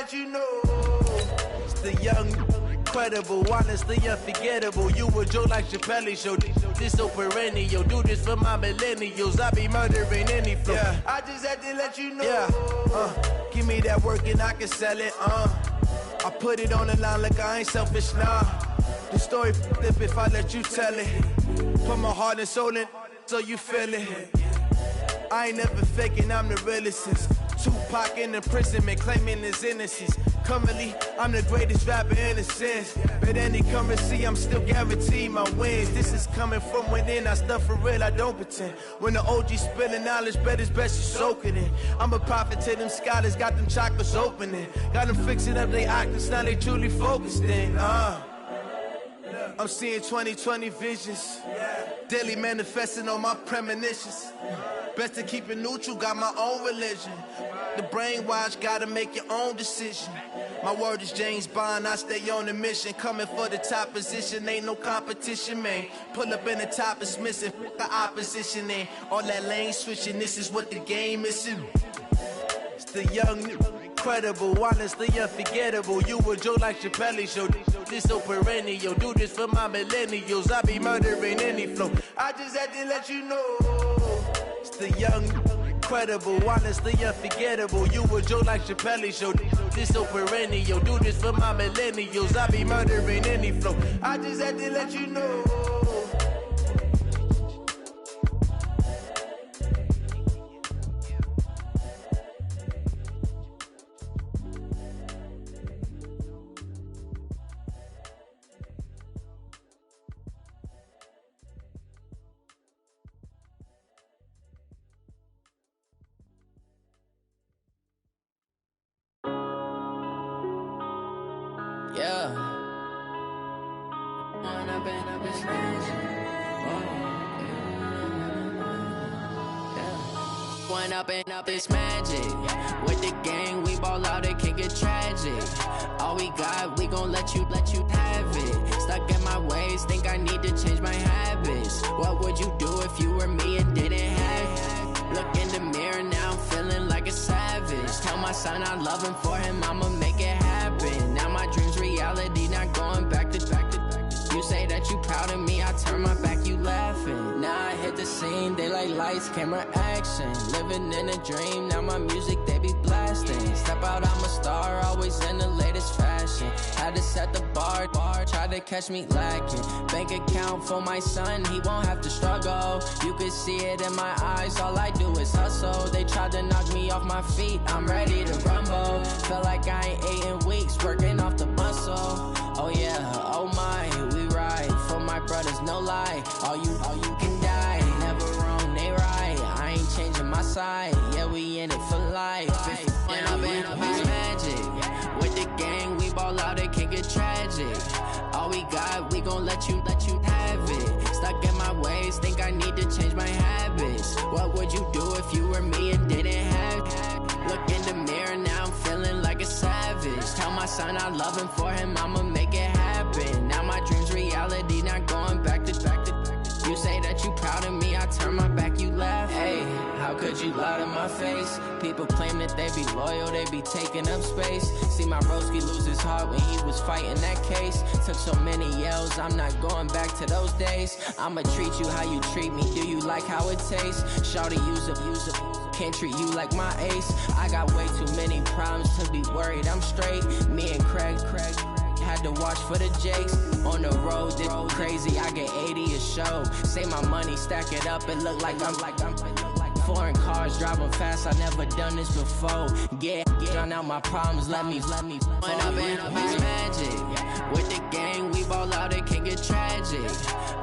let you know. It's the young, incredible, honestly unforgettable. You a joke like Chappelle Show. This so perennial. Do this for my millennials. I be murdering any flow. Yeah. I just had to let you know. Yeah. Give me that work and I can sell it. I put it on the line like I ain't selfish, nah. The story flip if I let you tell it. Put my heart and soul in so you feel it. I ain't never faking, I'm the realest since Tupac in imprisonment, claiming his innocence. Currently, I'm the greatest rapper in a sense. But any currency, I'm still guaranteed my wins. This is coming from within, I stuff for real, I don't pretend. When the OG spilling knowledge, bet it's best you soak it in. I'm a prophet to them scholars, got them chakras opening. Got them fixing up their octaves, now they truly focused in. I'm seeing 2020 visions, daily manifesting on my premonitions. Best to keep it neutral, got my own religion. The brainwash, gotta make your own decision. My word is James Bond, I stay on the mission. Coming for the top position, ain't no competition, man. Pull up in the top, it's missing, the opposition in. All that lane switching, this is what the game is in. It's the young, incredible, honestly unforgettable. You a joke like Chappelle Show. This so perennial. Do this for my millennials. I be murdering any flow. I just had to let you know. It's the young, incredible, honestly unforgettable. You a joke like Chappelle Show. This so perennial. Do this for my millennials. I be murdering any flow. I just had to let you know. Yeah. When I've been smashed. When up it's magic. With the gang, we ball out, it can get tragic. All we got, we gon' let you have it. Stuck in my ways, think I need to change my habits. What would you do if you were me and didn't have it? Look in the mirror, now I'm feeling like a savage. Tell my son I love him, for him I'ma make it happen. Now my dream's reality, not going back to. You say that you proud of me, I turn my back, you laughing. Now I hit the scene, they like lights, camera, action. Living in a dream, now my music, they be blasting. Step out, I'm a star, always in the latest fashion. Had to set the bar, try to catch me lacking. Bank account for my son, he won't have to struggle. You can see it in my eyes, all I do is hustle. They tried to knock me off my feet, I'm ready to rumble. Feel like I ain't ate in weeks, working off the muscle. Oh yeah, oh my, we ride for my brothers, no lie. All you can die, never wrong, they right. I ain't changing my side, yeah, we in it for life. When I've been magic. With the gang, we ball out, it can get tragic. All we got, we gon' let you have it. Stuck in my ways, think I need to change my habits. What would you do if you were me and didn't have it? Look in the mirror, now I'm feeling like a savage. Tell my son I love him, for him I'ma make it happen. Now my dream's reality, not going back to. You say that you proud of me, I turn my back, you laugh. Hey, how could you lie to my face? People claim that they be loyal, they be taking up space. See my broski lose his heart when he was fighting that case. Took so many yells, I'm not going back to those days. I'ma treat you how you treat me, do you like how it tastes? Shawty, use up, can't treat you like my ace. I got way too many problems to be worried, I'm straight. Me and Craig had to watch for the Jakes. On the road, this crazy, I get 80 a show. Say my money, stack it up, it look like I'm foreign cars, driving fast, I never done this before. Yeah, drown out my problems, let me. When I've been magic. With the gang, we ball out, it can get tragic.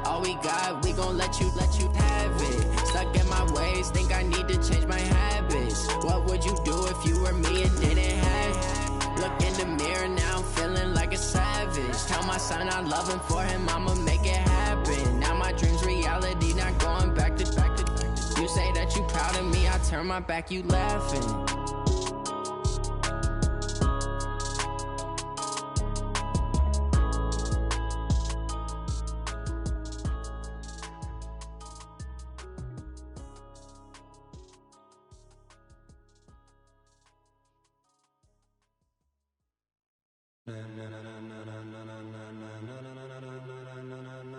All we got, we gon' let you have it. Stuck in my ways, think I need to change my habits. What would you do if you were me and didn't have it? Look in the mirror, now I'm feeling like a savage. Tell my son I love him, for him I'ma make it happen. Now my dream's reality, not going back to. You say that you proud of me, I turn my back, you laughing.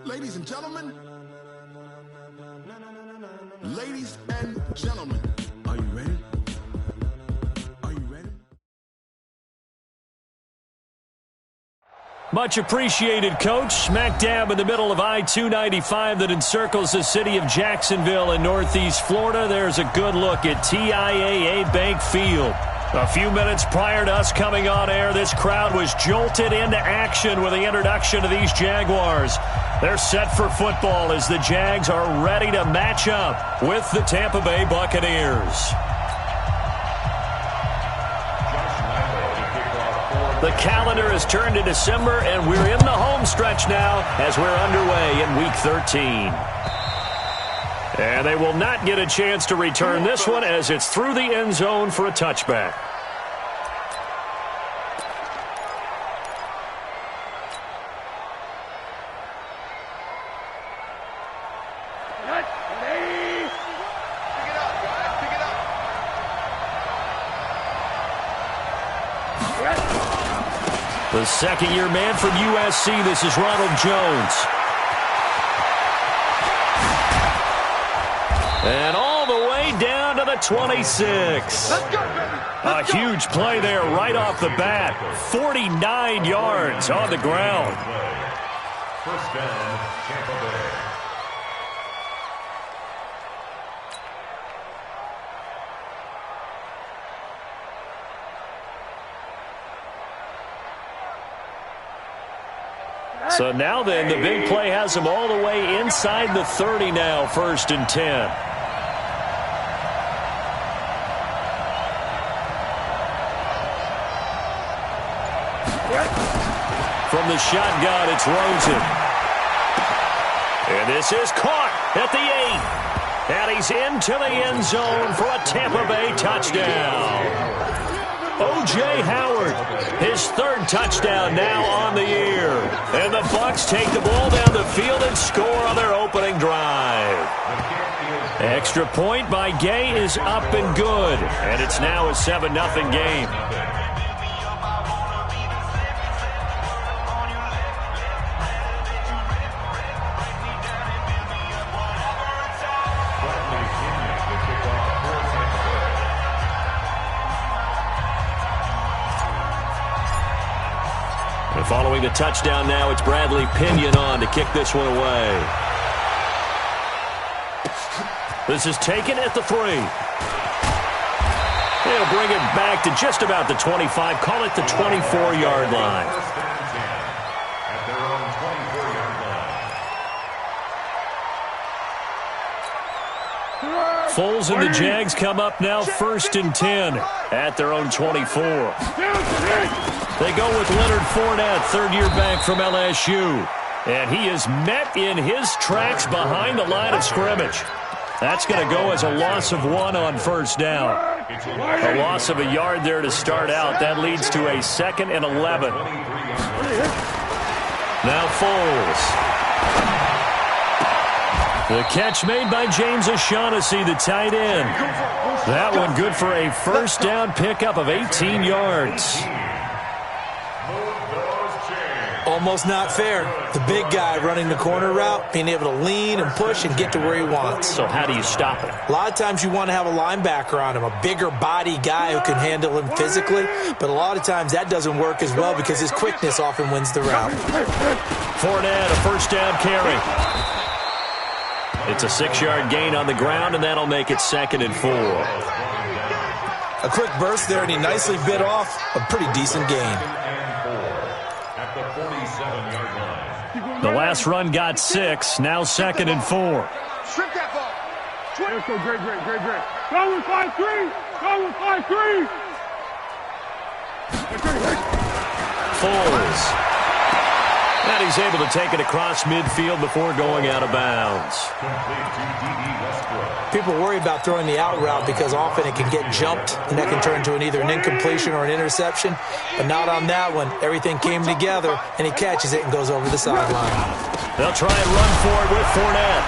Ladies and gentlemen, ladies and gentlemen, are you ready? Are you ready? Much appreciated, Coach. Smack dab in the middle of I-295 that encircles the city of Jacksonville in Northeast Florida. There's a good look at TIAA Bank Field. A few minutes prior to us coming on air, this crowd was jolted into action with the introduction of these Jaguars. They're set for football as the Jags are ready to match up with the Tampa Bay Buccaneers. The calendar has turned to December, and we're in the home stretch now as we're underway in Week 13. And they will not get a chance to return this one as it's through the end zone for a touchback. The second-year man from USC, this is Ronald Jones. And all the way down to the 26. A huge play there right off the bat. 49 yards on the ground. First down, Tampa Bay. So now then, the big play has them all the way inside the 30 now, 1st and 10. From the shotgun, it's Rosen. And this is caught at the 8. And he's into the end zone for a Tampa Bay touchdown. O.J. Howard, his 3rd touchdown now on the year. And the Bucs take the ball down the field and score on their opening drive. Extra point by Gay is up and good. And it's now a 7-0 game. Following the touchdown now, it's Bradley Pinion on to kick this one away. This is taken at the 3. They'll bring it back to just about the 25. Call it the 24-yard line. At their own 24-yard line. Foles and the Jags come up now 1st and 10 at their own 24. They go with Leonard Fournette, 3rd-year back from LSU. And he is met in his tracks behind the line of scrimmage. That's going to go as a loss of 1 on 1st down. A loss of a yard there to start out. That leads to a 2nd and 11. Now Foles. The catch made by James O'Shaughnessy, the tight end. That one good for a 1st down pickup of 18 yards. Almost not fair. The big guy running the corner route, being able to lean and push and get to where he wants. So how do you stop it? A lot of times you want to have a linebacker on him, a bigger body guy who can handle him physically, but a lot of times that doesn't work as well because his quickness often wins the route. Fournette, a 1st down carry. It's a 6-yard gain on the ground, and that'll make it 2nd and 4. A quick burst there, and he nicely bit off a pretty decent gain. The last run got 6, now 2nd and 4. Strip that ball. Let's go, great. Go with 5-3. Foles. And he's able to take it across midfield before going out of bounds. People worry about throwing the out route because often it can get jumped, and that can turn into either an incompletion or an interception. But not on that one. Everything came together, and he catches it and goes over the sideline. They'll try and run for it with Fournette.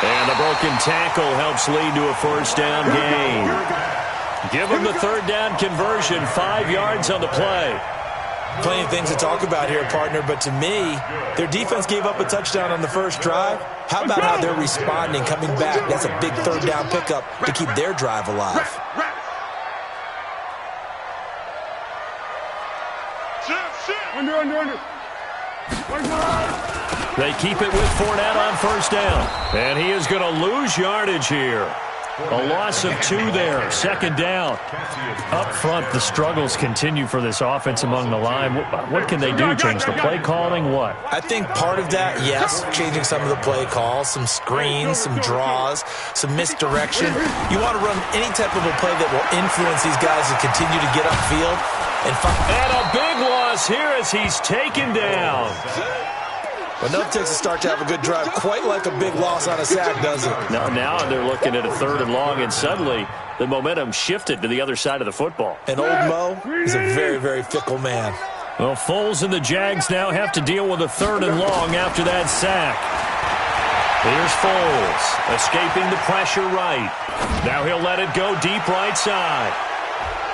And the broken tackle helps lead to a 1st down gain. Give him the 3rd down conversion, 5 yards on the play. Plenty of things to talk about here, partner, but to me, their defense gave up a touchdown on the first drive. How about how they're responding, coming back? That's a big third down pickup to keep their drive alive. Under. They keep it with Fournette on first down. And he is going to lose yardage here. A loss of 2 there. Second down. Up front, the struggles continue for this offense among the line. What can they do? Change the play calling? What? I think part of that, yes, changing some of the play calls, some screens, some draws, some misdirection. You want to run any type of a play that will influence these guys to continue to get upfield. And a big loss here as he's taken down. Enough takes a start to have a good drive, quite like a big loss on a sack, does it? Now they're looking at a 3rd and long, and suddenly the momentum shifted to the other side of the football. And old Mo is a very, very fickle man. Well, Foles and the Jags now have to deal with a 3rd and long after that sack. Here's Foles, escaping the pressure right. Now he'll let it go deep right side.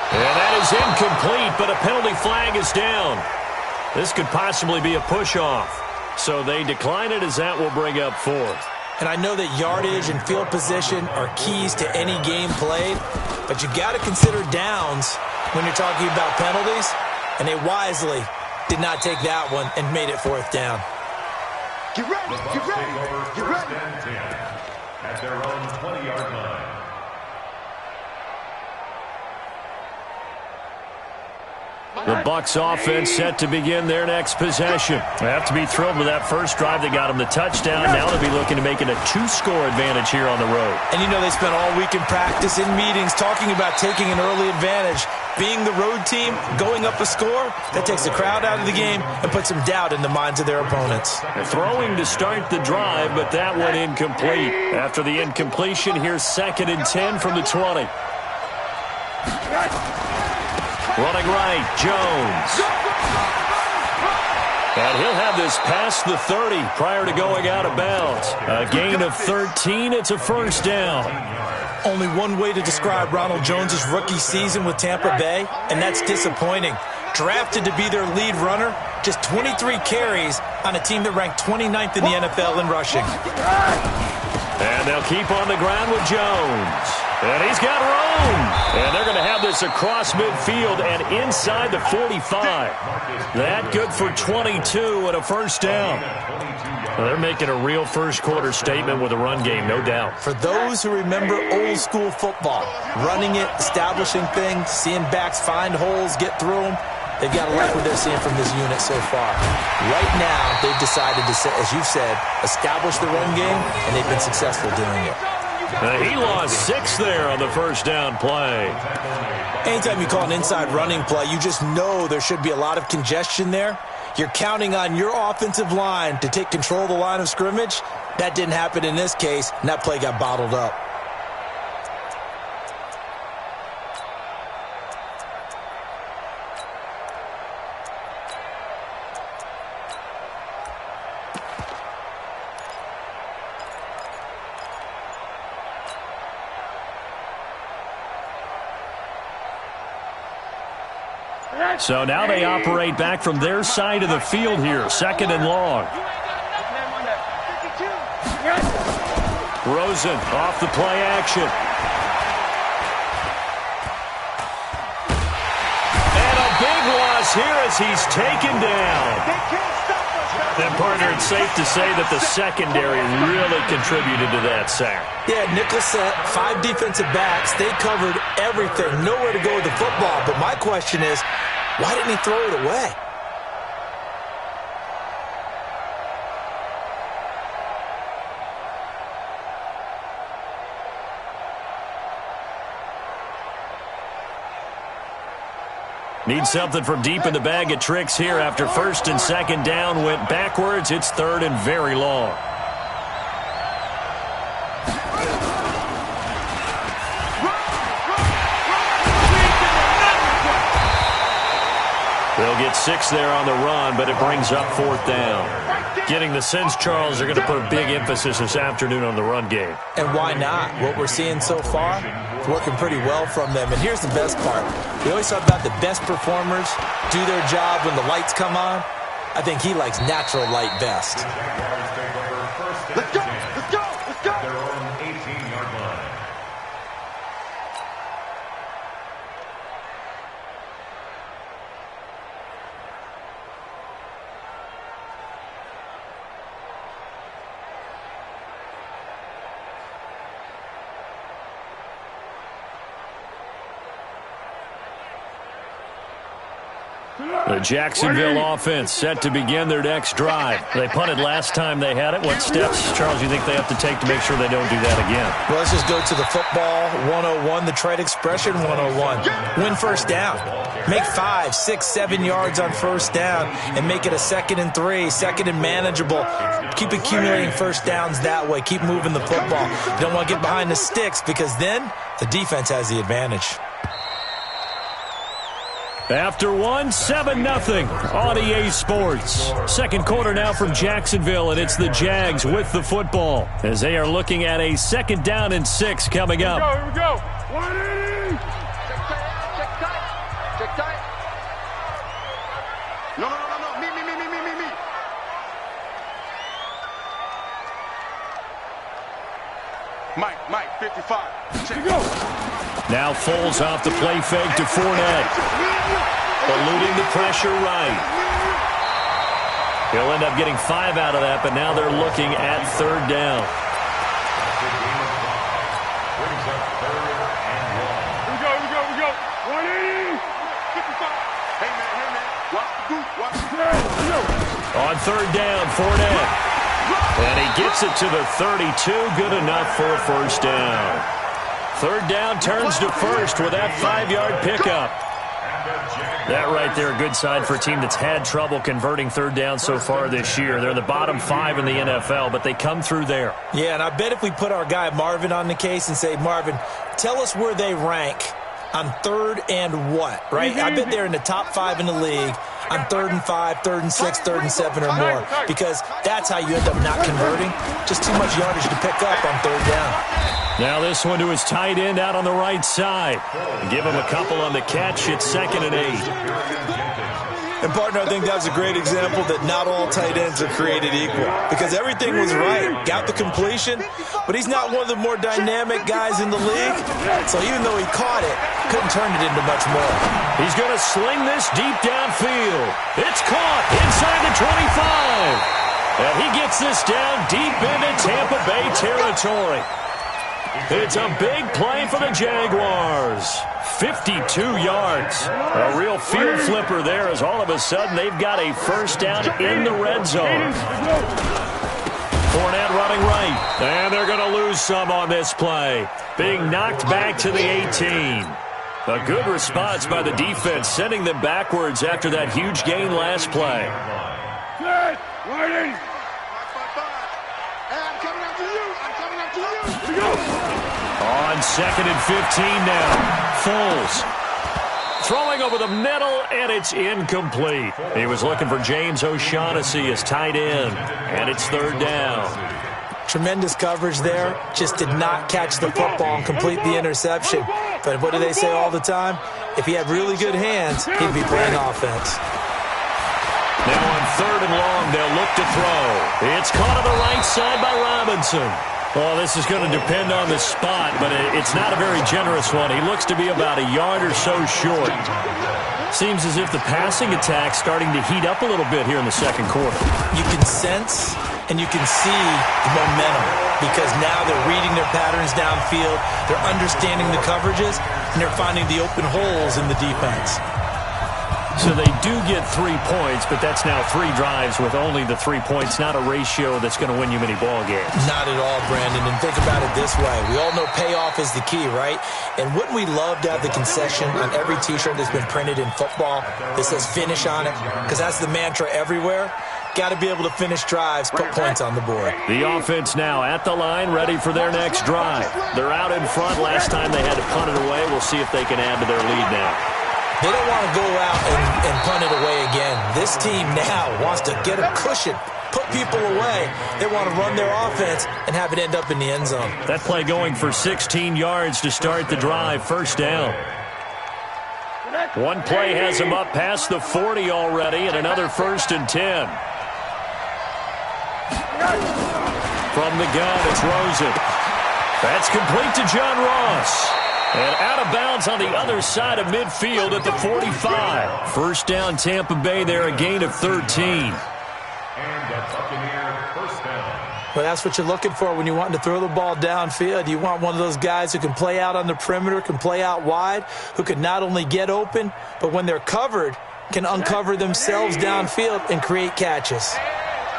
And that is incomplete, but a penalty flag is down. This could possibly be a push-off. So they decline it as that will bring up 4th. And I know that yardage and field position are keys to any game played, but you got to consider downs when you're talking about penalties, and they wisely did not take that one and made it 4th down. Get ready. At their own 20-yard line. The Bucs offense set to begin their next possession. They have to be thrilled with that first drive. They got them the touchdown. Now they'll be looking to make it a 2-score advantage here on the road. And you know they spent all week in practice, in meetings, talking about taking an early advantage. Being the road team, going up a score, that takes the crowd out of the game and puts some doubt in the minds of their opponents. Throwing to start the drive, but that one incomplete. After the incompletion, here's 2nd and 10 from the 20. Running right, Jones. And he'll have this past the 30 prior to going out of bounds. A gain of 13, it's a first down. Only one way to describe Ronald Jones' rookie season with Tampa Bay, and that's disappointing. Drafted to be their lead runner, just 23 carries on a team that ranked 29th in the NFL in rushing. And they'll keep on the ground with Jones. And he's got room. And they're going to have this across midfield and inside the 45. That good for 22 and a first down. Well, they're making a real first-quarter statement with a run game, no doubt. For those who remember old-school football, running it, establishing things, seeing backs find holes, get through them, they've got to like what they're seeing from this unit so far. Right now, they've decided to, as you've said, establish the run game, and they've been successful doing it. He lost 6 there on the first down play. Anytime you call an inside running play, you just know there should be a lot of congestion there. You're counting on your offensive line to take control of the line of scrimmage. That didn't happen in this case, and that play got bottled up. So now they operate back from their side of the field here, 2nd and long. Rosen off the play action. And a big loss here as he's taken down. And, partner, it's safe to say that the secondary really contributed to that sack. Yeah, nickel set, 5 defensive backs. They covered everything. Nowhere to go with the football. But my question is, why didn't he throw it away? Need something from deep in the bag of tricks here after 1st and 2nd down went backwards. It's 3rd and very long. They'll get 6 there on the run, but it brings up 4th down. Getting the sense, Charles, they're going to put a big emphasis this afternoon on the run game. And why not? What we're seeing so far is working pretty well from them. And here's the best part. We always talk about the best performers do their job when the lights come on. I think he likes natural light best. Let's go! Let's go! Let's go! Their own 18-yard line. The Jacksonville offense set to begin their next drive. They punted last time they had it. What steps, Charles, you think they have to take to make sure they don't do that again? Well, let's just go to the football 101, the trade expression 101. Win first down. Make 5, 6, 7 yards on first down and make it a 2nd and 3, 2nd and manageable. Keep accumulating first downs that way. Keep moving the football. You don't want to get behind the sticks because then the defense has the advantage. After 7-0 on EA Sports. Second quarter now from Jacksonville, and it's the Jags with the football as they are looking at a 2nd down and 6 coming up. Here we go. 180. Check tight. No. Me. Mike, 55. Check. Go. Now Foles off the play fake to Fournette. Eluding the pressure right. He'll end up getting 5 out of that, but now they're looking at 3rd down. Here we go. 180. 55. Hey, man. Watch the boot. Watch the On 3rd down, Fournette. And he gets it to the 32. Good enough for a first down. 3rd down turns to 1st with that 5-yard pickup. That right there, a good sign for a team that's had trouble converting 3rd down so far this year. They're the bottom 5 in the NFL, but they come through there. Yeah, and I bet if we put our guy Marvin on the case and say, Marvin, tell us where they rank on 3rd and what, right? I bet they're in the top 5 in the league on 3rd and 5, 3rd and 6, 3rd and 7 or more, because that's how you end up not converting. Just too much yardage to pick up on 3rd down. Now this one to his tight end out on the right side. Give him a couple on the catch. It's 2nd and 8. And, partner, I think that was a great example that not all tight ends are created equal, because everything was right. Got the completion, but he's not one of the more dynamic guys in the league. So even though he caught it, couldn't turn it into much more. He's going to sling this deep downfield. It's caught inside the 25. And he gets this down deep into Tampa Bay territory. It's a big play for the Jaguars. 52 yards. A real field flipper there as all of a sudden they've got a first down in the red zone. Fournette running right. And they're going to lose some on this play. Being knocked back to the 18. A good response by the defense, sending them backwards after that huge gain last play. Good. 180. Here we go. On 2nd and 15 now. Foles throwing over the middle, and it's incomplete. He was looking for James O'Shaughnessy as tight end, and it's 3rd down. Tremendous coverage there. Just did not catch the football and complete the interception. But what do they say all the time? If he had really good hands, he'd be playing offense. Now on 3rd and long, they'll look to throw. It's caught on the right side by Robinson. Well, this is going to depend on the spot, but it's not a very generous one. He looks to be about a yard or so short. Seems as if the passing attack's starting to heat up a little bit here in the second quarter. You can sense and you can see the momentum because now they're reading their patterns downfield, they're understanding the coverages, and they're finding the open holes in the defense. So they do get 3 points, but that's now 3 drives with only the 3 points, not a ratio that's going to win you many ball games. Not at all, Brandon, and think about it this way. We all know payoff is the key, right? And wouldn't we love to have the concession on every T-shirt that's been printed in football that says finish on it? Because that's the mantra everywhere. Got to be able to finish drives, put points on the board. The offense now at the line, ready for their next drive. They're out in front. Last time they had to punt it away. We'll see if they can add to their lead now. They don't want to go out and punt it away again. This team now wants to get a cushion, put people away. They want to run their offense and have it end up in the end zone. That play going for 16 yards to start the drive. First down. One play has him up past the 40 already, and another 1st and 10. From the gun, it's Rosen. That's complete to John Ross. And out of bounds on the other side of midfield at the 45. First down, Tampa Bay there, a gain of 13. Well, that's what you're looking for when you want to throw the ball downfield. You want one of those guys who can play out on the perimeter, can play out wide, who can not only get open, but when they're covered, can uncover themselves downfield and create catches.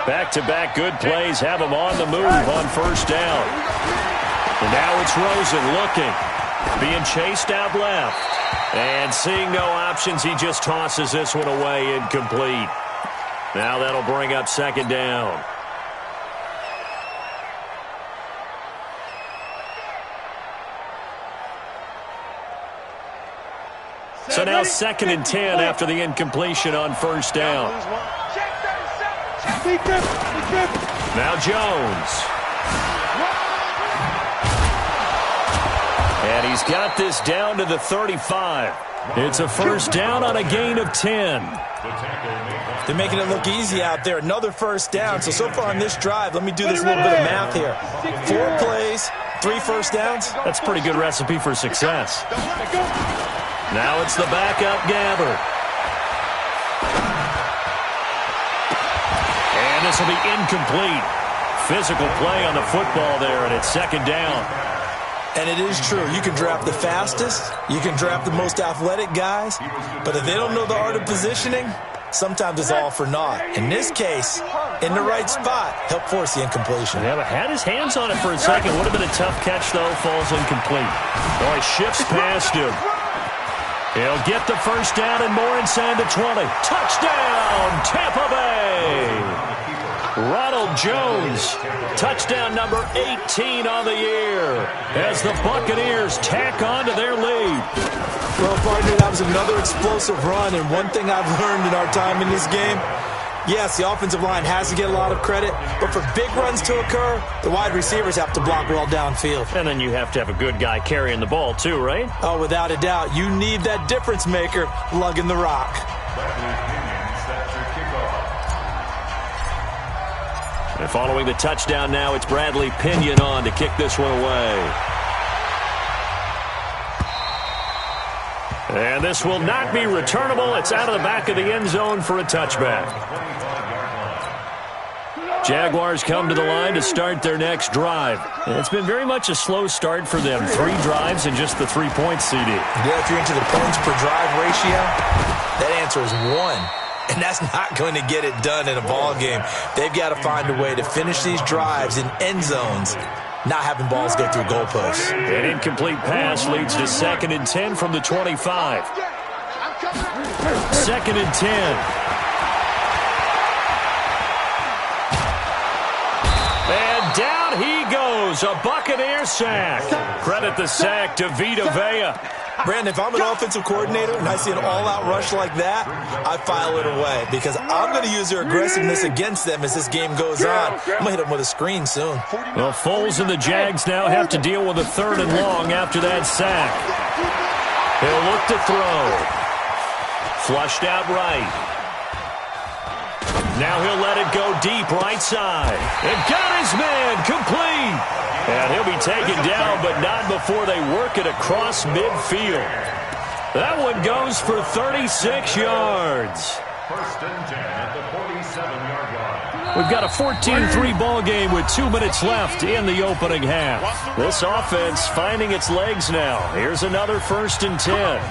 Back-to-back good plays have them on the move on first down. And now it's Rosen looking. Being chased out left. And seeing no options, he just tosses this one away, incomplete. Now that'll bring up second down. So now 2nd and 10 after the incompletion on first down. Now Jones. And he's got this down to the 35. It's a first down on a gain of 10. They're making it look easy out there. Another first down. So far on this drive, let me do this little bit of math here. 4 plays, 3 first downs. That's a pretty good recipe for success. Now it's the backup Gabbert. And this will be incomplete. Physical play on the football there, and it's second down. And it is true. You can draft the fastest. You can draft the most athletic guys. But if they don't know the art of positioning, sometimes it's all for naught. In this case, in the right spot, help force the incompletion. Yeah, but had his hands on it for a second. Would have been a tough catch, though. Falls incomplete. Oh, he shifts past him. He'll get the first down and more inside the 20. Touchdown, Tampa Bay! Ronald Jones, touchdown number 18 on the year as the Buccaneers tack on to their lead. Well, partner, that was another explosive run, and one thing I've learned in our time in this game, yes, the offensive line has to get a lot of credit, but for big runs to occur, the wide receivers have to block well downfield. And then you have to have a good guy carrying the ball too, right? Oh, without a doubt. You need that difference maker lugging the rock. And following the touchdown now, it's Bradley Pinion on to kick this one away. And this will not be returnable. It's out of the back of the end zone for a touchback. Jaguars come to the line to start their next drive. And it's been very much a slow start for them. 3 drives and just the 3 points, CD. Yeah, if you're into the points per drive ratio, that answer is 1. And that's not going to get it done in a ball game. They've got to find a way to finish these drives in end zones, not having balls go through goalposts. An incomplete pass leads to 2nd and 10 from the 25. 2nd and 10. And down he goes. A Buccaneer sack. Credit the sack to Vita Vea. Brandon, if I'm an offensive coordinator and I see an all-out rush like that, I file it away because I'm going to use their aggressiveness against them as this game goes on. I'm going to hit them with a screen soon. Well, Foles and the Jags now have to deal with a 3rd and long after that sack. He'll look to throw. Flushed out right. Now he'll let it go deep right side. And got his man complete. And he'll be taken down, but not before they work it across midfield. That one goes for 36 yards. 1st and 10 at the 47-yard line. We've got a 14-3 ball game with 2 minutes left in the opening half. This offense finding its legs now. Here's another 1st and 10.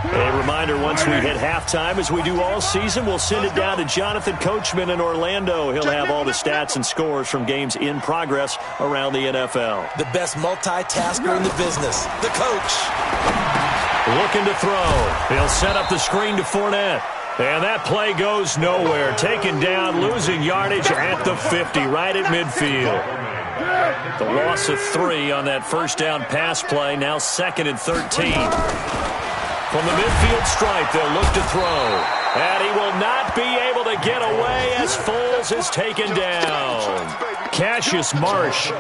A reminder, once we hit halftime, as we do all season, we'll send it down to Jonathan Coachman in Orlando. He'll have all the stats and scores from games in progress around the NFL. The best multitasker in the business, the coach. Looking to throw. He'll set up the screen to Fournette. And that play goes nowhere. Taken down, losing yardage at the 50, right at midfield. The loss of 3 on that first down pass play, now 2nd and 13. From the midfield stripe, they'll look to throw. And he will not be able to get away as Foles is taken down. Cassius Marsh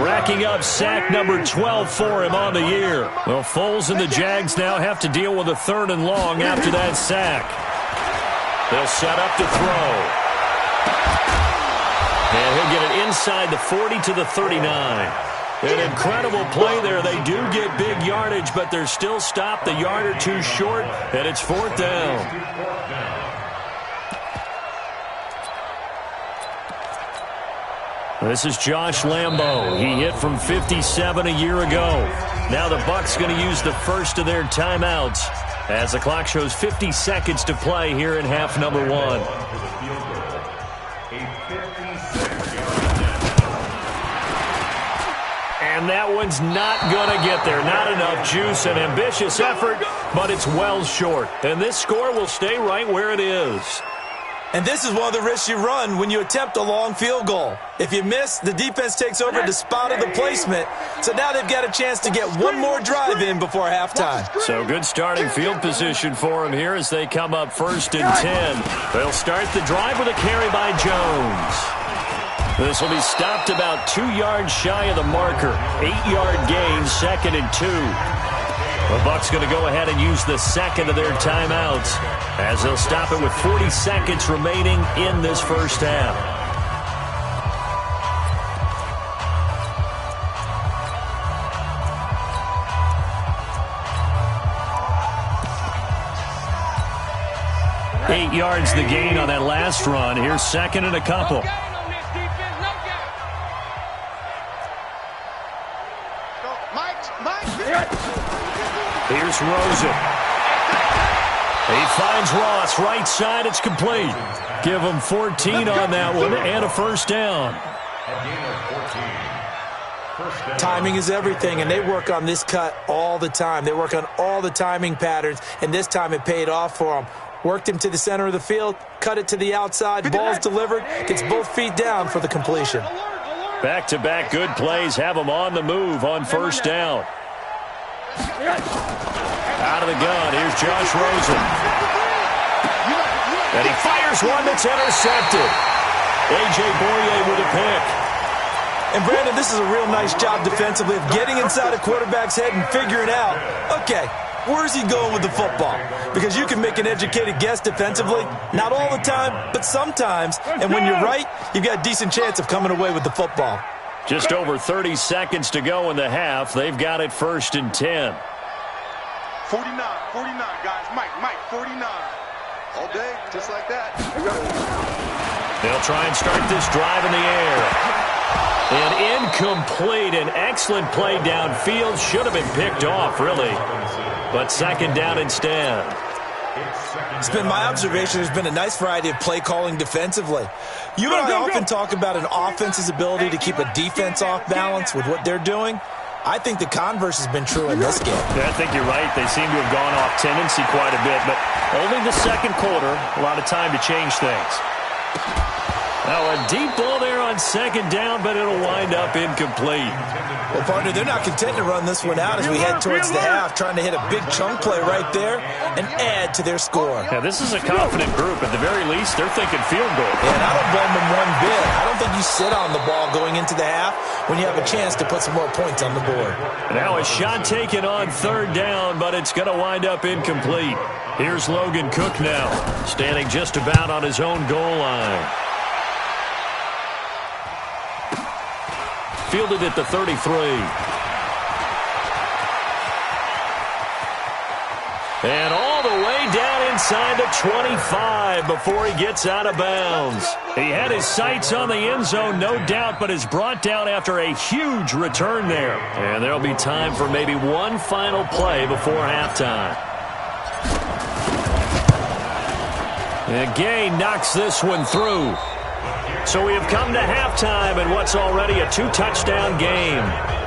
racking up sack number 12 for him on the year. Well, Foles and the Jags now have to deal with a 3rd and long after that sack. They'll set up to throw. And he'll get it inside the 40 to the 39. An incredible play there. They do get big yardage, but they're still stopped a yard or 2 short, and it's 4th down. This is Josh Lambo. He hit from 57 a year ago. Now the Bucs going to use the first of their timeouts as the clock shows 50 seconds to play here in half number 1. And that one's not going to get there. Not enough juice. An ambitious effort, but it's well short. And this score will stay right where it is. And this is one of the risks you run when you attempt a long field goal. If you miss, the defense takes over the spot of the placement. So now they've got a chance to get one more drive in before halftime. So good starting field position for them here as they come up 1st and 10. They'll start the drive with a carry by Jones. This will be stopped about 2 yards shy of the marker. 8-yard gain, 2nd and 2. The Bucs going to go ahead and use the 2nd of their timeouts as they'll stop it with 40 seconds remaining in this first half. Eight yards the gain on that last run. Here's 2nd and a couple. Here's Rosen. He finds Ross right side. It's complete. Give him 14 on that one and a first down. Timing is everything, and they work on this cut all the time. They work on all the timing patterns, and this time it paid off for them. Worked him to the center of the field, cut it to the outside, ball's delivered, gets both feet down for the completion. Back-to-back good plays have him on the move on first down. Out of the gun, here's Josh Rosen. And he fires one that's intercepted. A.J. Boyer with a pick. And, Brandon, this is a real nice job defensively of getting inside a quarterback's head and figuring out, okay, where's he going with the football? Because you can make an educated guess defensively. Not all the time, but sometimes. And when you're right, you've got a decent chance of coming away with the football. Just over 30 seconds to go in the half. They've got it 1st and 10. 49, guys. Mike, 49. All day, just like that. They'll try and start this drive in the air. And incomplete. An excellent play downfield. Should have been picked off, really. But 2nd down instead. It's been my observation there's been a nice variety of play calling defensively. You and I often talk about an offense's ability to keep a defense off balance with what they're doing. I think the converse has been true in this game. Yeah, I think you're right. They seem to have gone off tendency quite a bit, but only the 2nd quarter, a lot of time to change things. Now a deep ball there on 2nd down, but it'll wind up incomplete. Well, partner, they're not content to run this one out as we head towards the half, trying to hit a big chunk play right there and add to their score. Yeah, this is a confident group. At the very least, they're thinking field goal. Yeah, and I don't blame them one bit. I don't think you sit on the ball going into the half when you have a chance to put some more points on the board. Now a shot taken on 3rd down, but it's going to wind up incomplete. Here's Logan Cook now, standing just about on his own goal line. Fielded at the 33. And all the way down inside the 25 before he gets out of bounds. He had his sights on the end zone, no doubt, but is brought down after a huge return there. And there'll be time for maybe one final play before halftime. And Gay knocks this one through. So we have come to halftime in what's already a 2-touchdown game.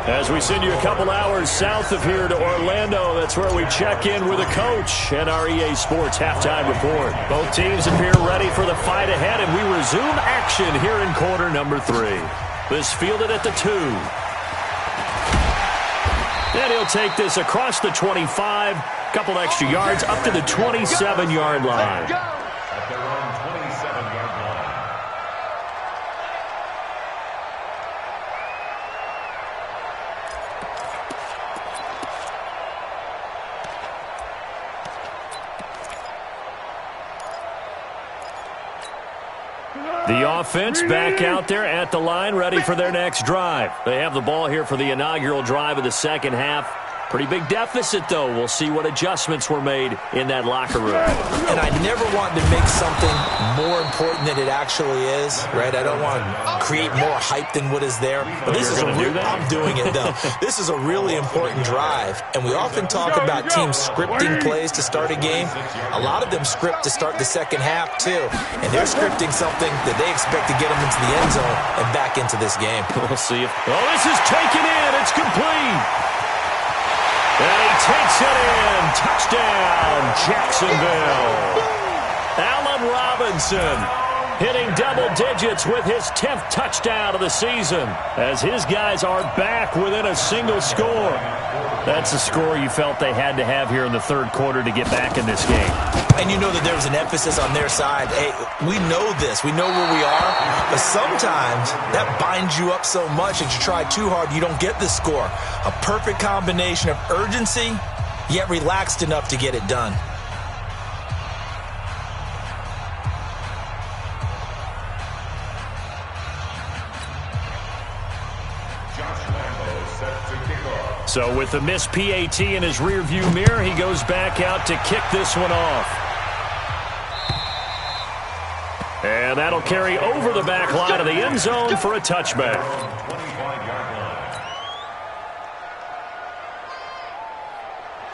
As we send you a couple hours south of here to Orlando, that's where we check in with a coach and our EA Sports halftime report. Both teams appear ready for the fight ahead, and we resume action here in quarter number 3. This fielded at the 2. And he'll take this across the 25. Couple extra yards up to the 27-yard line. At their own 27-yard line. The offense back out there at the line, ready for their next drive. They have the ball here for the inaugural drive of the second half. Pretty big deficit, though. We'll see what adjustments were made in that locker room. And I never want to make something more important than it actually is, right? I don't want to create more hype than what is there. But this is I'm doing it, though. This is a really important drive. And we often talk about teams scripting plays to start a game. A lot of them script to start the second half, too. And they're scripting something that they expect to get them into the end zone and back into this game. We'll see. This is taken in. It's complete. And he takes it in. Touchdown, Jacksonville. Allen Robinson hitting double digits with his 10th touchdown of the season as his guys are back within a single score. That's a score you felt they had to have here in the third quarter to get back in this game. And you know that there was an emphasis on their side. Hey, we know this. We know where we are. But sometimes that binds you up so much that you try too hard, you don't get the score. A perfect combination of urgency, yet relaxed enough to get it done. So with the missed PAT in his rearview mirror, he goes back out to kick this one off. And that'll carry over the back line of the end zone for a touchback.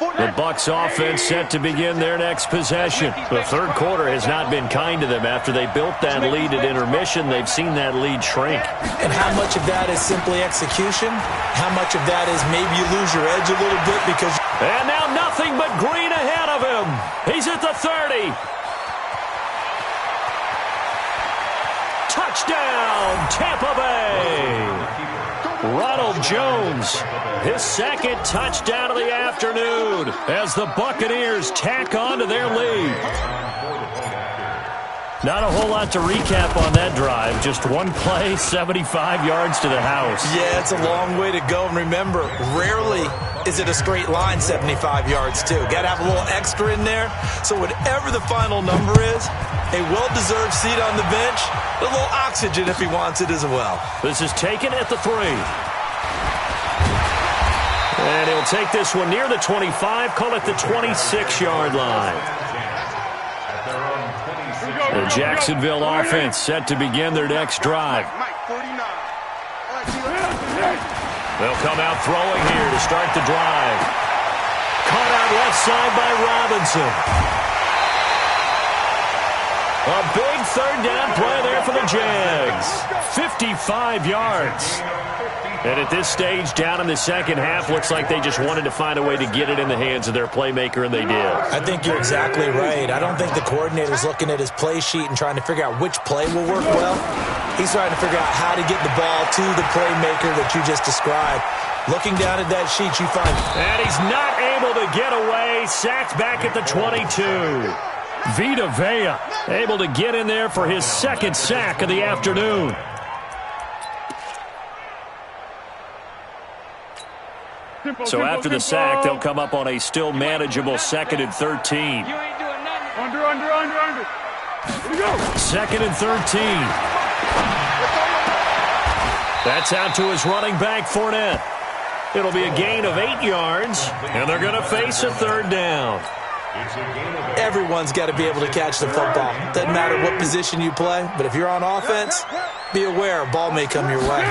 The Bucs offense set to begin their next possession. The third quarter has not been kind to them. After they built that lead at intermission, they've seen that lead shrink. And how much of that is simply execution? How much of that is maybe you lose your edge a little bit because... And now nothing but green ahead of him. He's at the 30. Touchdown, Tampa Bay. Ronald Jones, his second touchdown of the afternoon as the Buccaneers tack on to their lead. Not a whole lot to recap on that drive. Just one play, 75 yards to the house. Yeah, it's a long way to go. And remember, rarely is it a straight line 75 yards, too. Got to have a little extra in there. So whatever the final number is, a well-deserved seat on the bench, a little oxygen if he wants it as well. This is taken at the 3. And he'll take this one near the 25, call it the 26-yard line. The Jacksonville offense set to begin their next drive. They'll come out throwing here to start the drive. Caught out left side by Robinson. A big third down play there for the Jags. 55 yards. And at this stage, down in the second half, looks like they just wanted to find a way to get it in the hands of their playmaker, and they did. I think you're exactly right. I don't think the coordinator's looking at his play sheet and trying to figure out which play will work well. He's trying to figure out how to get the ball to the playmaker that you just described. Looking down at that sheet, you find... And he's not able to get away. Sacked back at the 22. Vita Vea able to get in there for his second sack of the afternoon. So after the sack, they'll come up on a still manageable 2nd and 13. Under. Here we go. 2nd and 13. That's out to his running back, Fournette. It'll be a gain of 8 yards, and they're going to face a third down. Everyone's got to be able to catch the football. Doesn't matter what position you play, but if you're on offense, be aware a ball may come your way.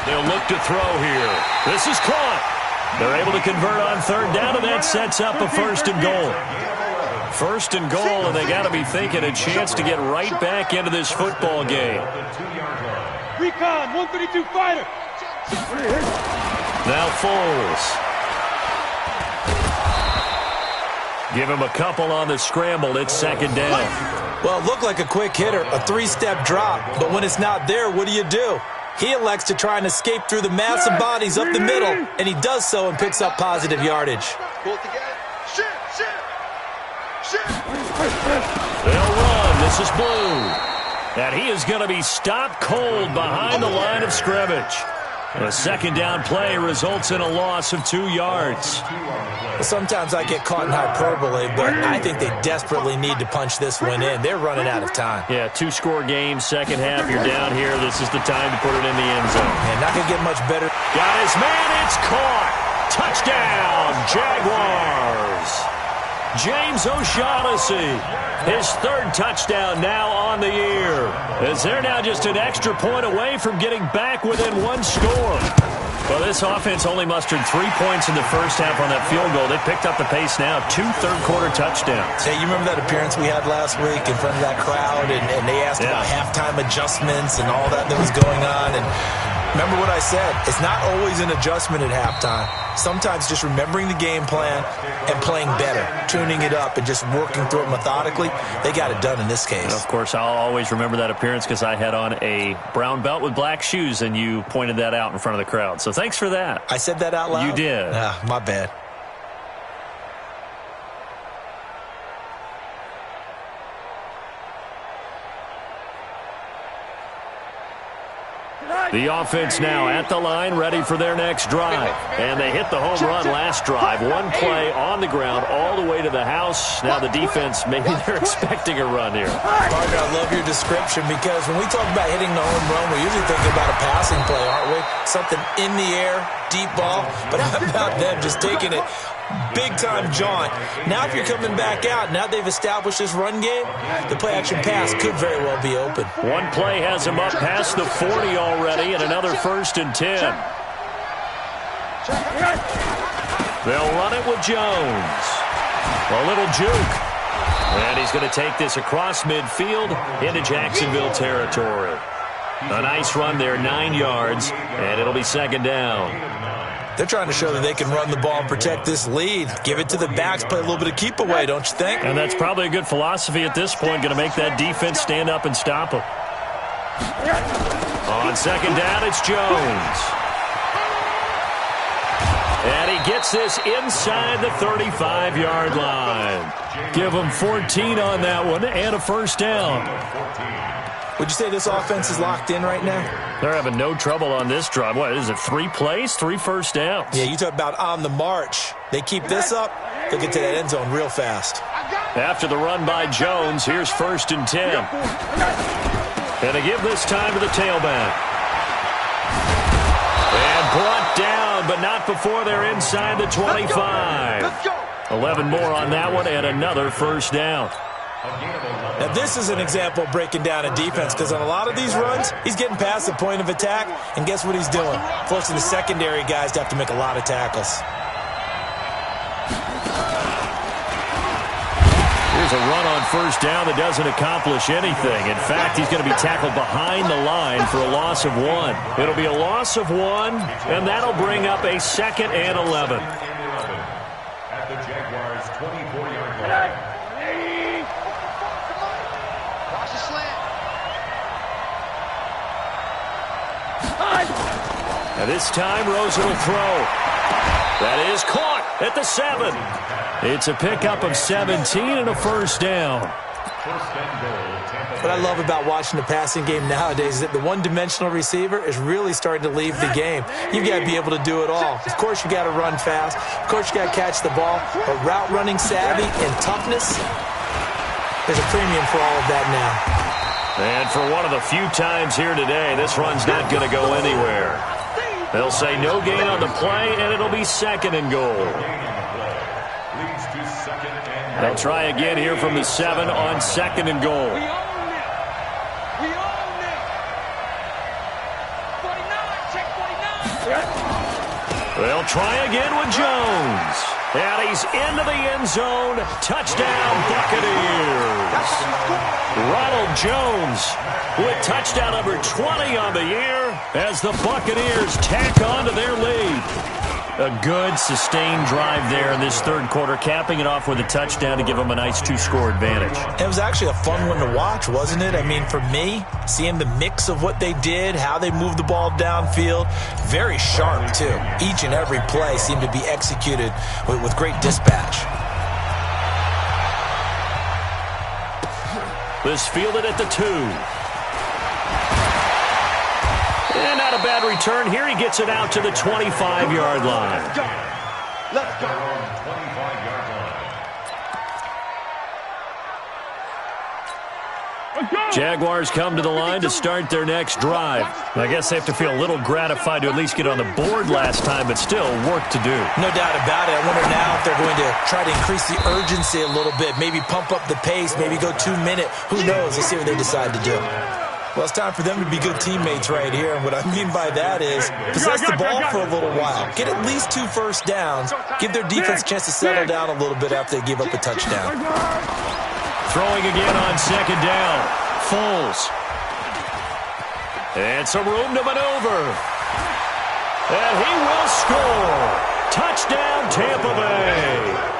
They'll look to throw here. This is caught. They're able to convert on third down, and that sets up a 1st and goal. 1st and goal, and they got to be thinking a chance to get right back into this football game. Recon, 132 fighter. Now Foles. Give him a couple on the scramble. It's 2nd down. Well, it looked like a quick hitter, a three-step drop. But when it's not there, what do? He elects to try and escape through the massive bodies up the middle, and he does so and picks up positive yardage. Pull it together. Shit. They'll run. This is Blue. And he is going to be stopped cold behind the line of scrimmage. A second down play results in a loss of 2 yards. Sometimes I get caught in hyperbole, but I think they desperately need to punch this one in. They're running out of time. Yeah, 2-score game, second half, you're down here. This is the time to put it in the end zone. And not going to get much better. Got his man, it's caught. Touchdown, Jaguars. James O'Shaughnessy, his third touchdown now on the year, as they're now just an extra point away from getting back within 1 score. Well, this offense only mustered 3 points in the first half on that field goal. They picked up the pace now, 2 third-quarter touchdowns. Hey, you remember that appearance we had last week in front of that crowd, and they asked about halftime adjustments and all that was going on, and remember what I said, it's not always an adjustment at halftime. Sometimes just remembering the game plan and playing better, tuning it up and just working through it methodically, they got it done in this case. And of course, I'll always remember that appearance because I had on a brown belt with black shoes, and you pointed that out in front of the crowd. So thanks for that. I said that out loud? You did. My bad. The offense now at the line, ready for their next drive. And they hit the home run last drive. 1 play on the ground all the way to the house. Now the defense, maybe they're expecting a run here. Partner, I love your description because when we talk about hitting the home run, we're usually thinking about a passing play, aren't we? Something in the air, deep ball. But how about them just taking it big-time jaunt? Now if you're coming back out, now they've established this run game, the play-action pass could very well be open. 1 play has them up past the 40 already, and another 1st and 10. They'll run it with Jones. A little juke. And he's going to take this across midfield into Jacksonville territory. A nice run there, 9 yards, and it'll be second down. They're trying to show that they can run the ball and protect this lead. Give it to the backs, play a little bit of keep away, don't you think? And that's probably a good philosophy at this point, going to make that defense stand up and stop them. On second down, it's Jones. And he gets this inside the 35-yard line. Give him 14 on that one and a first down. Would you say this offense is locked in right now? They're having no trouble on this drive. What is it, 3 plays, 3 first downs? Yeah, you talk about on the march. They keep this up, they'll get to that end zone real fast. After the run by Jones, here's 1st and 10. And they give this time to the tailback. And brought down, but not before they're inside the 25. 11 more on that one and another first down. Now, this is an example of breaking down a defense because on a lot of these runs, he's getting past the point of attack, and guess what he's doing? Forcing the secondary guys to have to make a lot of tackles. Here's a run on first down that doesn't accomplish anything. In fact, he's going to be tackled behind the line for a loss of 1. It'll be a loss of 1, and that'll bring up a 2nd and 11. At the Jaguars' 24-yard line. Now this time, Rosen will throw. That is caught at the 7. It's a pickup of 17 and a first down. What I love about watching the passing game nowadays is that the one-dimensional receiver is really starting to leave the game. You've got to be able to do it all. Of course, you got to run fast. Of course, you got to catch the ball. But route running savvy and toughness, there's a premium for all of that now. And for one of the few times here today, this run's not going to go anywhere. They'll say no gain on the play, and it'll be 2nd and goal. They'll try again here from the 7 on 2nd and goal. They'll try again with Jones. And he's into the end zone. Touchdown, Buccaneers. Ronald Jones with touchdown number 20 on the year as the Buccaneers tack on to their lead. A good, sustained drive there in this third quarter, capping it off with a touchdown to give them a nice 2-score advantage. It was actually a fun one to watch, wasn't it? I mean, for me, seeing the mix of what they did, how they moved the ball downfield, very sharp, too. Each and every play seemed to be executed with great dispatch. This fielded at the 2. And not a bad return here. He gets it out to the 25-yard line. Let's go. 25-yard line. Jaguars come to the line to start their next drive. I guess they have to feel a little gratified to at least get on the board last time, but still work to do. No doubt about it. I wonder now if they're going to try to increase the urgency a little bit, maybe pump up the pace, maybe go 2-minute. Who knows? Let's see what they decide to do. Well, it's time for them to be good teammates right here. And what I mean by that is possess the ball for a little while. Get at least 2 first downs. Give their defense a chance to settle down a little bit after they give up a touchdown. Throwing again on second down. Foles. And some room to maneuver. And he will score. Touchdown, Tampa Bay.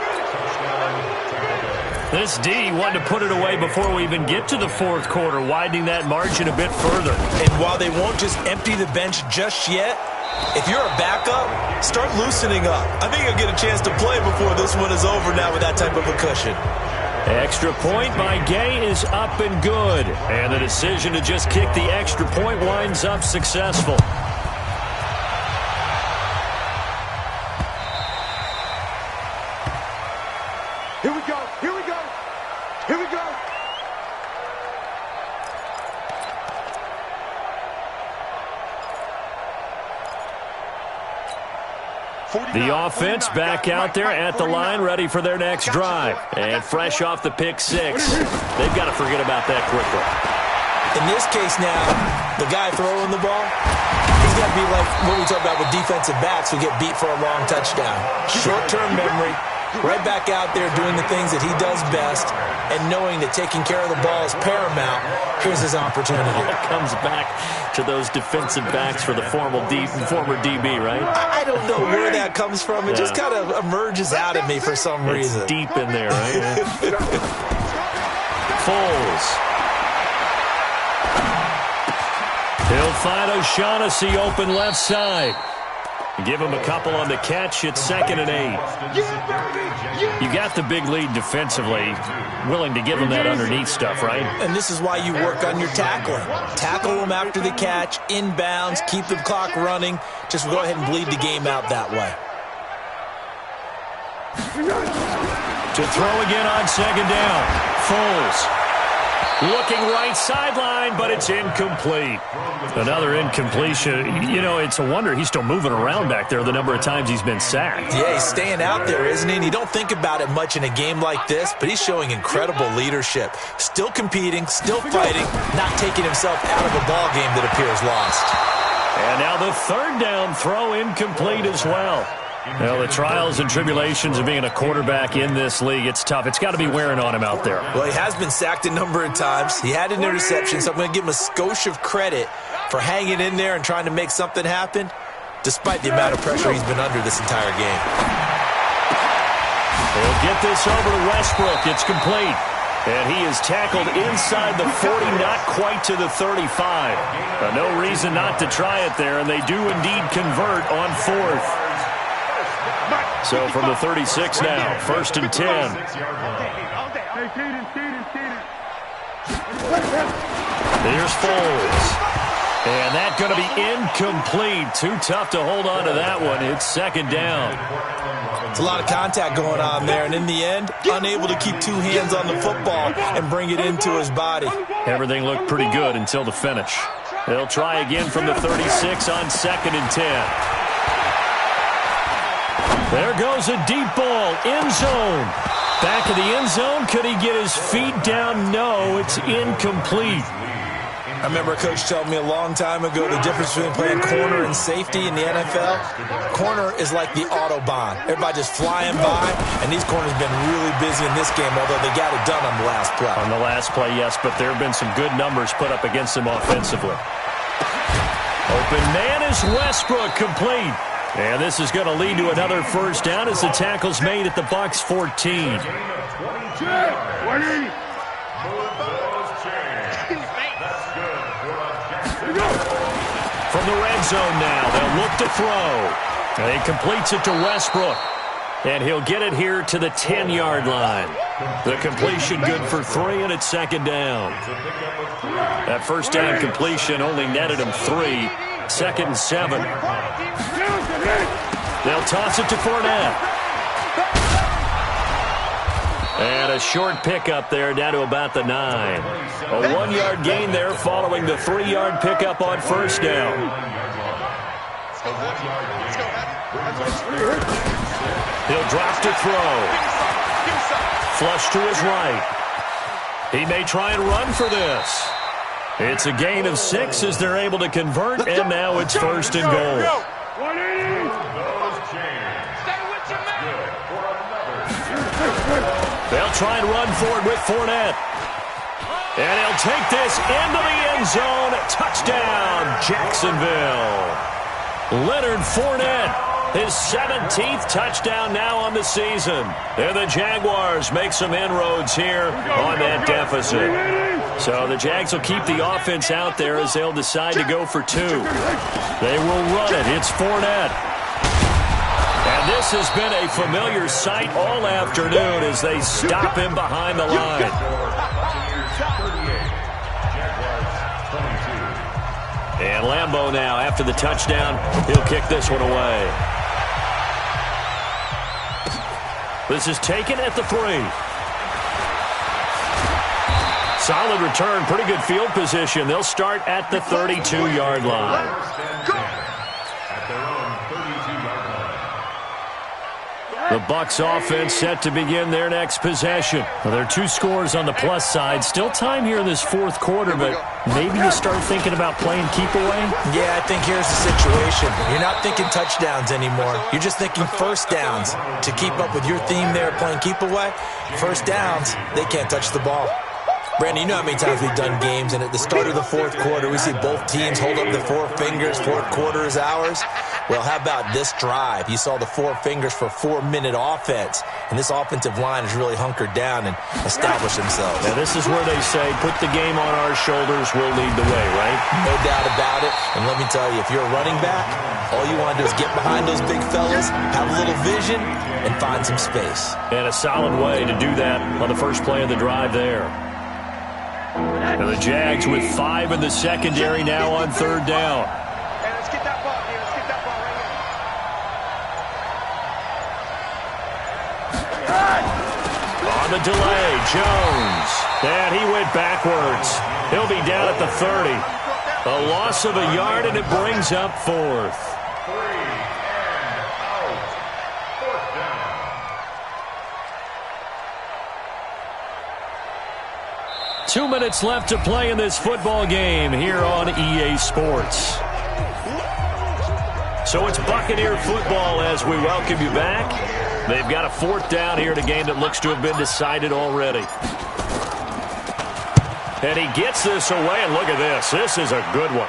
This D wanted to put it away before we even get to the fourth quarter, widening that margin a bit further. And while they won't just empty the bench just yet, if you're a backup, start loosening up. I think you'll get a chance to play before this one is over now with that type of a cushion. Extra point by Gay is up and good. And the decision to just kick the extra point winds up successful. Here we go. Here we go. Here we go. The offense back out there at the line, ready for their next drive. And fresh off the pick 6. They've got to forget about that quickly. In this case now, the guy throwing the ball, he's got to be like what we talk about with defensive backs who get beat for a long touchdown. Short-term memory, right back out there doing the things that he does best, and knowing that taking care of the ball is paramount. Here's his opportunity. It comes back to those defensive backs for the former DB, right? I don't know where that comes from. It just kind of emerges out at me for some reason. It's deep in there, right? Foles. He'll find O'Shaughnessy open left side. Give him a couple on the catch. It's 2nd and 8. You got the big lead defensively. Willing to give him that underneath stuff, right? And this is why you work on your tackling. Tackle them after the catch, inbounds, keep the clock running. Just go ahead and bleed the game out that way. To throw again on second down. Foles. Looking right sideline, but it's incomplete. Another incompletion. You know, it's a wonder he's still moving around back there the number of times he's been sacked. Yeah, he's staying out there, isn't he? And you don't think about it much in a game like this, but he's showing incredible leadership. Still competing, still fighting, not taking himself out of a ball game that appears lost. And now the third down throw incomplete as well. Well, the trials and tribulations of being a quarterback in this league, it's tough. It's got to be wearing on him out there. Well, he has been sacked a number of times. He had an interception, so I'm going to give him a skosh of credit for hanging in there and trying to make something happen, despite the amount of pressure he's been under this entire game. They'll get this over to Westbrook. It's complete. And he is tackled inside the 40, not quite to the 35. No reason not to try it there, and they do indeed convert on 4th. So from the 36 now, 1st and 10. Here's Foles. And that's going to be incomplete. Too tough to hold on to that one. It's 2nd down. It's a lot of contact going on there, and in the end, unable to keep 2 hands on the football and bring it into his body. Everything looked pretty good until the finish. They'll try again from the 36 on 2nd and 10. There goes a deep ball, end zone. Back of the end zone, could he get his feet down? No, it's incomplete. I remember a coach telling me a long time ago the difference between playing corner and safety in the NFL. Corner is like the Autobahn. Everybody just flying by, and these corners have been really busy in this game, although they got it done on the last play. On the last play, yes, but there have been some good numbers put up against them offensively. Open man is Westbrook, complete. And this is going to lead to another first down as the tackle's made at the Bucs 14. From the red zone now, they'll look to throw. And he completes it to Westbrook. And he'll get it here to the 10-yard line. The completion good for 3, and it's second down. That first down completion only netted him 3. Second and 7. They'll toss it to Fournette. And a short pickup there down to about the 9. A 1-yard gain there following the 3-yard pickup on first down. He'll drop to throw. Flush to his right. He may try and run for this. It's a gain of 6 as they're able to convert, and now it's first and goal. They'll try and run for it with Fournette. And he'll take this into the end zone. Touchdown, Jacksonville. Leonard Fournette. His 17th touchdown now on the season. And the Jaguars make some inroads here on that deficit. So the Jags will keep the offense out there as they'll decide to go for 2. They will run it. It's Fournette. And this has been a familiar sight all afternoon as they stop him behind the line. And Lambeau now, after the touchdown, he'll kick this one away. This is taken at the 3. Solid return, pretty good field position. They'll start at the 32-yard line. The Bucs offense set to begin their next possession. Well, there are 2 scores on the plus side. Still time here in this fourth quarter, but maybe you start thinking about playing keep away? Yeah, I think here's the situation. You're not thinking touchdowns anymore. You're just thinking first downs. To keep up with your theme there, playing keep away, first downs, they can't touch the ball. Brandon, you know how many times we've done games, and at the start of the fourth quarter, we see both teams hold up the 4 fingers, fourth quarter is ours. Well, how about this drive? You saw the 4 fingers for 4-minute offense, and this offensive line has really hunkered down and established themselves. Now, this is where they say, put the game on our shoulders, we'll lead the way, right? No doubt about it, and let me tell you, if you're a running back, all you want to do is get behind those big fellas, have a little vision, and find some space. And a solid way to do that on the first play of the drive there. And the Jags with 5 in the secondary now on third down. Hey, let's get that ball here. Let's get that ball right here. On the delay, Jones. And he went backwards. He'll be down at the 30. A loss of a yard, and it brings up 4th. 3 and out. 4th down. Two minutes left to play in this football game here on EA Sports. So it's Buccaneer football as we welcome you back. They've got a 4th down here in a game that looks to have been decided already. And he gets this away, and look at this. This is a good one.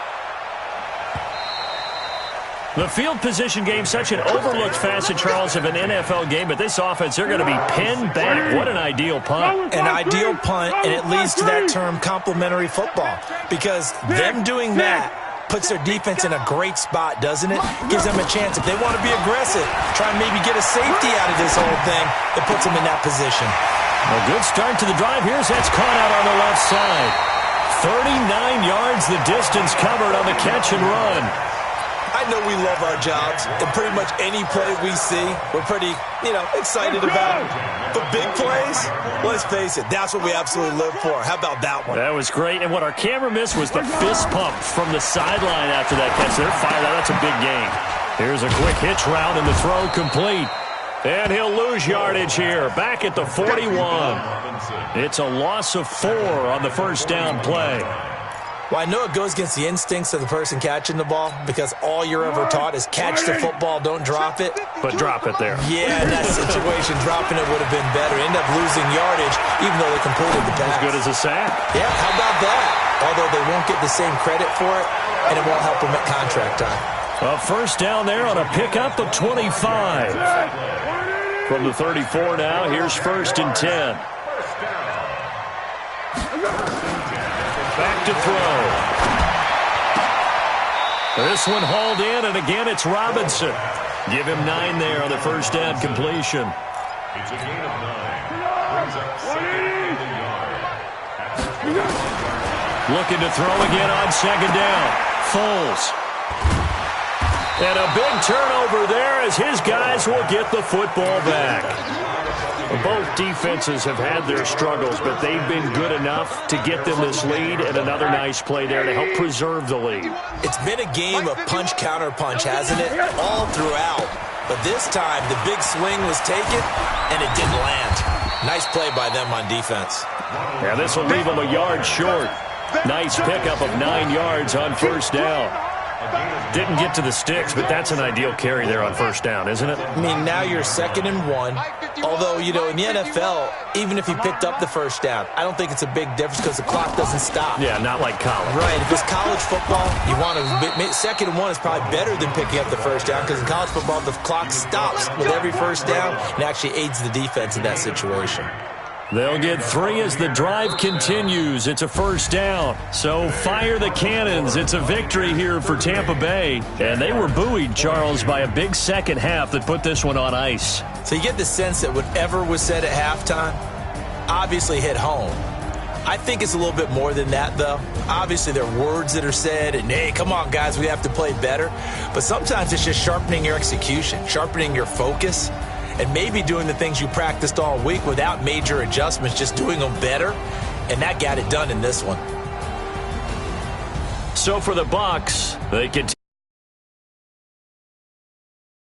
The field position game, such an overlooked facet, Charles, of an NFL game, but this offense, they're going to be pinned back. What an ideal punt. An ideal punt, and it leads to that term complementary football, because them doing that puts their defense in a great spot, doesn't it? Gives them a chance. If they want to be aggressive, try and maybe get a safety out of this whole thing, it puts them in that position. A good start to the drive. Here's that's caught out on the left side. 39 yards the distance covered on the catch and run. I know we love our jobs, and pretty much any play we see, we're pretty, excited about. But big plays, let's face it, that's what we absolutely live for. How about that one? That was great, and what our camera missed was the fist pump from the sideline after that catch. They're fired out. That's a big gain. Here's a quick hitch route, and the throw complete. And he'll lose yardage here, back at the 41. It's a loss of 4 on the first down play. Well, I know it goes against the instincts of the person catching the ball, because all you're ever taught is catch the football, don't drop it. But drop it there. Yeah, in that situation, dropping it would have been better. End up losing yardage, even though they completed the pass. As good as a sack. Yeah, how about that? Although they won't get the same credit for it, and it won't help them at contract time. A first down there on a pickup of 25. From the 34 now, here's 1st and 10. Back to throw. This one hauled in, and again it's Robinson. Give him 9 there on the first down completion. It's a gain of 9. Brings up 70 yards. Looking to throw again on 2nd down. Foles. And a big turnover there as his guys will get the football back. Both defenses have had their struggles, but they've been good enough to get them this lead, and another nice play there to help preserve the lead. It's been a game of punch-counter-punch, hasn't it? All throughout. But this time, the big swing was taken, and it didn't land. Nice play by them on defense. Yeah, this will leave them a yard short. Nice pickup of 9 yards on first down. Didn't get to the sticks, but that's an ideal carry there on first down, isn't it? I mean, now you're 2nd and 1. Although, you know, in the NFL, even if he picked up the first down, I don't think it's a big difference because the clock doesn't stop. Yeah, not like college. Right. If it's college football, you want to 2nd and 1 is probably better than picking up the first down because in college football, the clock stops with every first down and actually aids the defense in that situation. They'll get 3 as the drive continues. It's a first down. So fire the cannons. It's a victory here for Tampa Bay. And they were buoyed, Charles, by a big second half that put this one on ice. So you get the sense that whatever was said at halftime obviously hit home. I think it's a little bit more than that, though. Obviously, there are words that are said, and, hey, come on, guys, we have to play better. But sometimes it's just sharpening your execution, sharpening your focus, and maybe doing the things you practiced all week without major adjustments, just doing them better, and that got it done in this one. So for the Bucs, they continue.